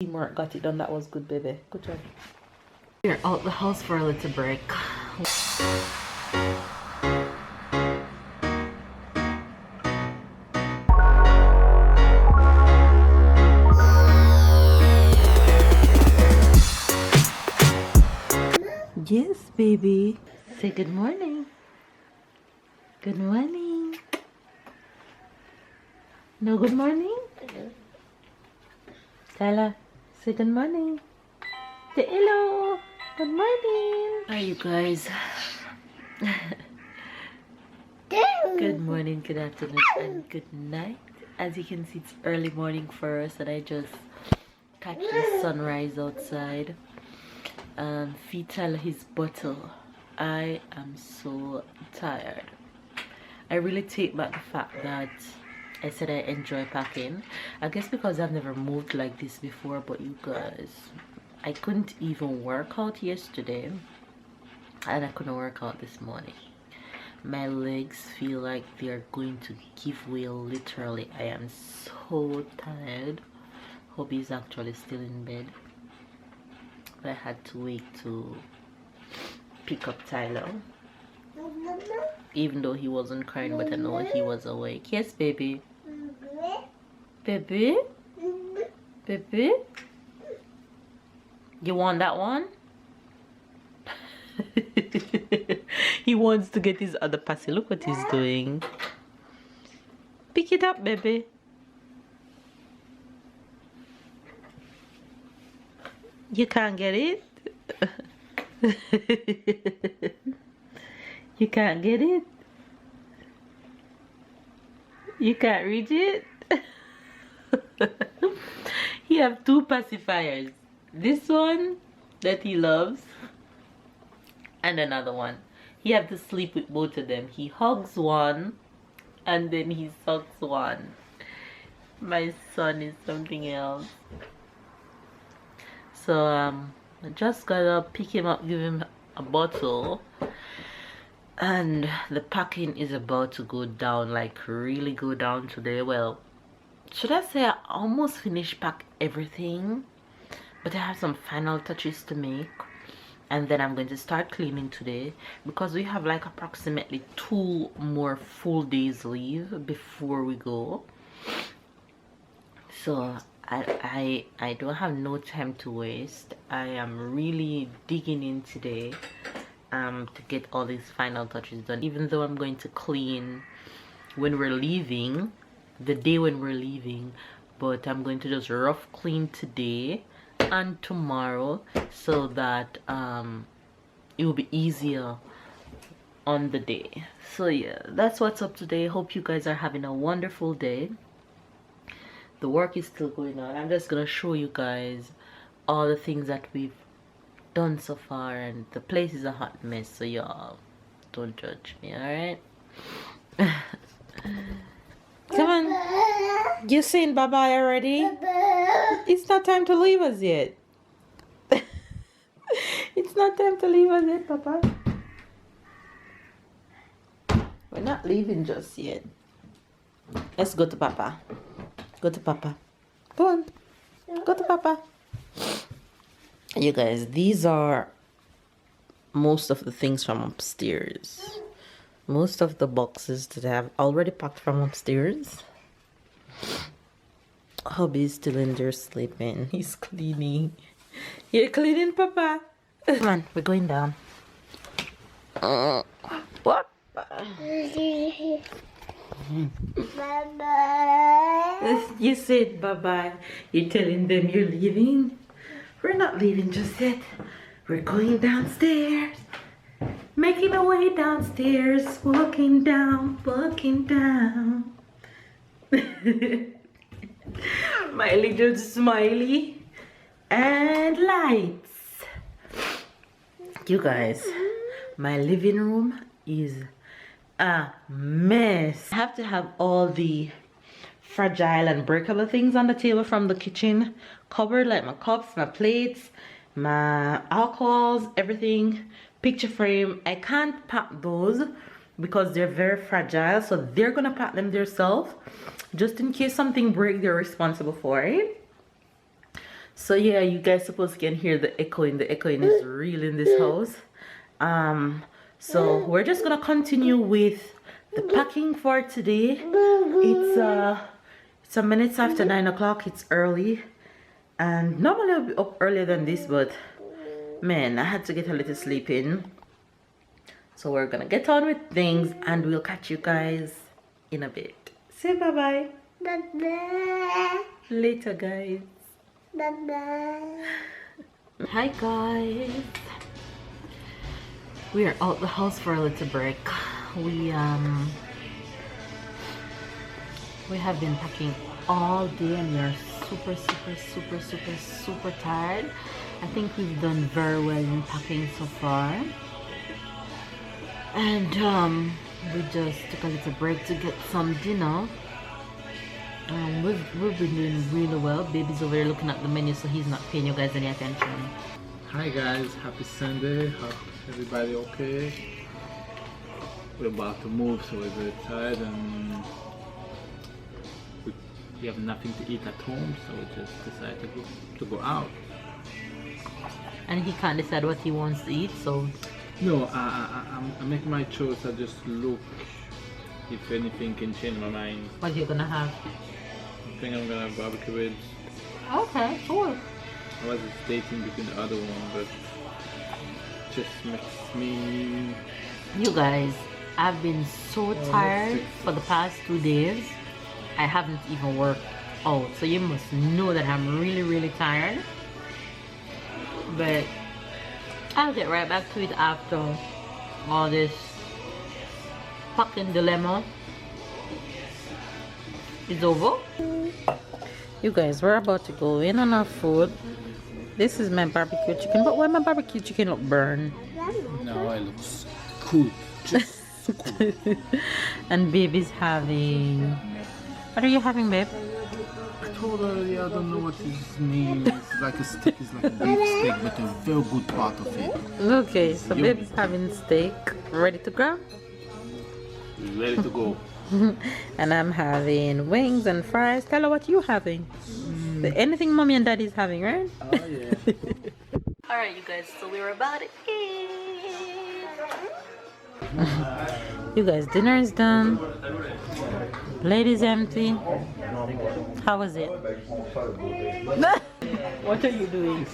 Teamwork got it done. That was good, baby. Good job. We're out the house for a little break. Yes, baby. Say good morning. Good morning. No good morning? Tyler, say good morning. Say hello. Good morning. How are you guys? Good morning, good afternoon, and good night. As you can see, it's early morning for us, and I just catch the sunrise outside and feed Tyler his bottle. I am so tired. I really take back the fact that I said I enjoy packing. I guess because I've never moved like this before, but you guys, I couldn't even work out yesterday, and I couldn't work out this morning. My legs feel like they're going to give way literally. I am so tired. Hubby's actually still in bed, but I had to wait to pick up Tyler, even though he wasn't crying, but I know he was awake. Yes, baby. Baby? Baby? You want that one? He wants to get his other passy. Look what he's doing. Pick it up, baby. You can't get it? You can't get it? You can't reach it? He have two pacifiers. This one that he loves, and another one. He have to sleep with both of them. He hugs one and then he sucks one. My son is something else. So I just gotta pick him up, give him a bottle, and the packing is about to go down, like really go down today. Well, should I say I almost finished pack everything, but I have some final touches to make, and then I'm going to start cleaning today because we have like approximately 2 more full days leave before we go. So I don't have no time to waste. I am really digging in today to get all these final touches done, even though I'm going to clean when we're leaving, the day when we're leaving, but I'm going to just rough clean today and tomorrow so that it will be easier on the day. So yeah, that's what's up today. Hope you guys are having a wonderful day. The work is still going on. I'm just gonna show you guys all the things that we've done so far, and the place is a hot mess, so y'all don't judge me, all right? Come on, you saying bye-bye already? It's not time to leave us yet. It's not time to leave us yet, Papa. We're not leaving just yet. Let's go to Papa. Go to Papa. Go on. Go to Papa. You guys, these are most of the things from upstairs. Most of the boxes that I have already packed from upstairs. Hubby's still in there sleeping. He's cleaning. You're cleaning, Papa? Come on, we're going down. What? Bye-bye. You said bye-bye. You're telling them you're leaving? We're not leaving just yet. We're going downstairs. Making our way downstairs. Walking down, walking down. My little smiley and lights. You guys, my living room is a mess. I have to have all the fragile and breakable things on the table from the kitchen covered, like my cups, my plates, my alcohols, everything. Picture frame, I can't pack those because they're very fragile, so they're gonna pack them themselves. Just in case something breaks, they're responsible for it. So yeah, you guys supposed can hear the echoing. The echoing is real in this house. So we're just gonna continue with the packing for today. It's some minutes after 9 o'clock. It's early, and normally I'll be up earlier than this, but man, I had to get a little sleep in. So we're gonna get on with things, and we'll catch you guys in a bit. Say bye bye. Bye bye. Later, guys. Bye bye. Hi guys. We are out the house for a little break. We have been packing all day and we are super tired. I think we've done very well in packing so far. And we just took a little break to get some dinner. We've been doing really well. Baby's over there looking at the menu, so he's not paying you guys any attention. Hi guys, happy Sunday. Hope everybody okay. We're about to move, so we're very tired and we have nothing to eat at home, so we just decided to go out. And he can't decide what he wants to eat, so no, I make my choice. I just look if anything can change my mind. what are you gonna have? I think I'm gonna have barbecue ribs. Okay, cool. I was dating between the other one, but just makes me. You guys, I've been so tired for the past 2 days. I haven't even worked out, so you must know that I'm really tired. But I'll get right back to it after all this fucking dilemma is over. You guys, we're about to go in on our food. This is my barbecue chicken, but why my barbecue chicken look burned? No, it looks good. Just cool. And baby's having... What are you having, babe? I told her, yeah, I don't know what his name is. Like a steak, is like a beef steak, but a very good part of it. Okay, so baby's having steak. Ready to grab? Ready to go. And I'm having wings and fries. Tell her what you having. Anything mommy and daddy's having, right? Oh yeah. Alright you guys, so we're about to eat. You guys, dinner is done. Plate is empty. How was it? What are you doing?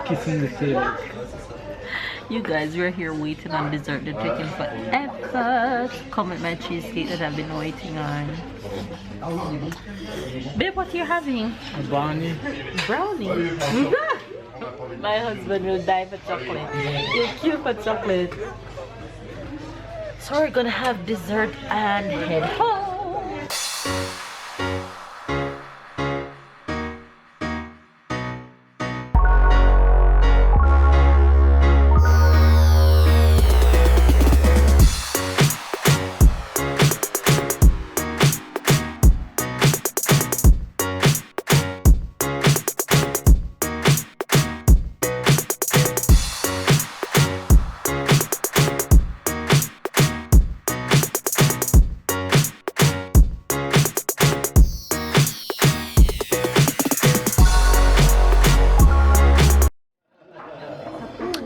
Kissing the table. You guys, we're here waiting on dessert. They're taking forever to come with my cheesecake that I've been waiting on. Babe, what are you having? A brownie. Brownie. My husband will die for chocolate. He'll kill for chocolate. So we're gonna have dessert and head home.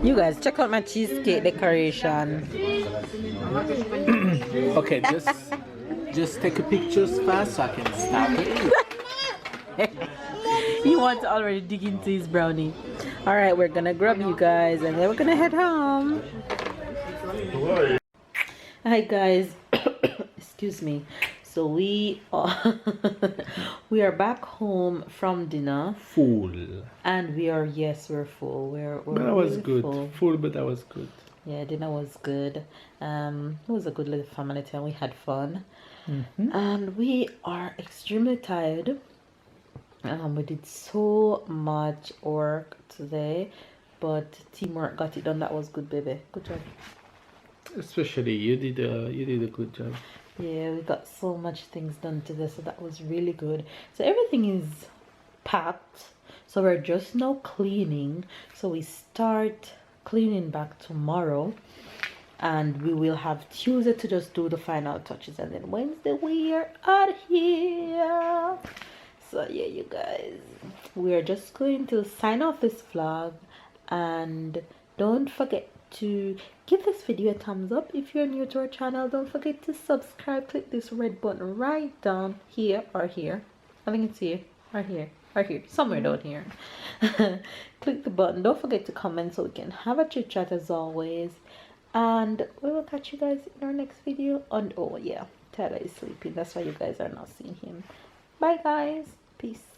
You guys, check out my cheesecake decoration. Okay, just take a pictures first so I can start it. He wants to already dig into his brownie. Alright, we're gonna grab you guys and then we're gonna head home. Hi guys. Excuse me. So we are we are back home from dinner. Full. And we are, yes, we're full. We're But that was really good. full. Full, but that was good. Yeah, dinner was good. It was a good little family time. We had fun. And we are extremely tired. We did so much work today, but teamwork got it done. That was good, baby. Good job. Especially you did a good job. Yeah, we got so much things done today, so that was really good. So everything is packed, so we're just now cleaning. So we start cleaning back tomorrow, and we will have Tuesday to just do the final touches, and then Wednesday we are out of here. So yeah, you guys, we're just going to sign off this vlog, and don't forget to give this video a thumbs up. If you're new to our channel, don't forget to subscribe. Click this red button right down here or here. I think it's here or here or here, somewhere down here. Click the button. Don't forget to comment so we can have a chit chat as always, and we will catch you guys in our next video. And oh yeah, Tyler is sleeping, that's why you guys are not seeing him. Bye guys, peace.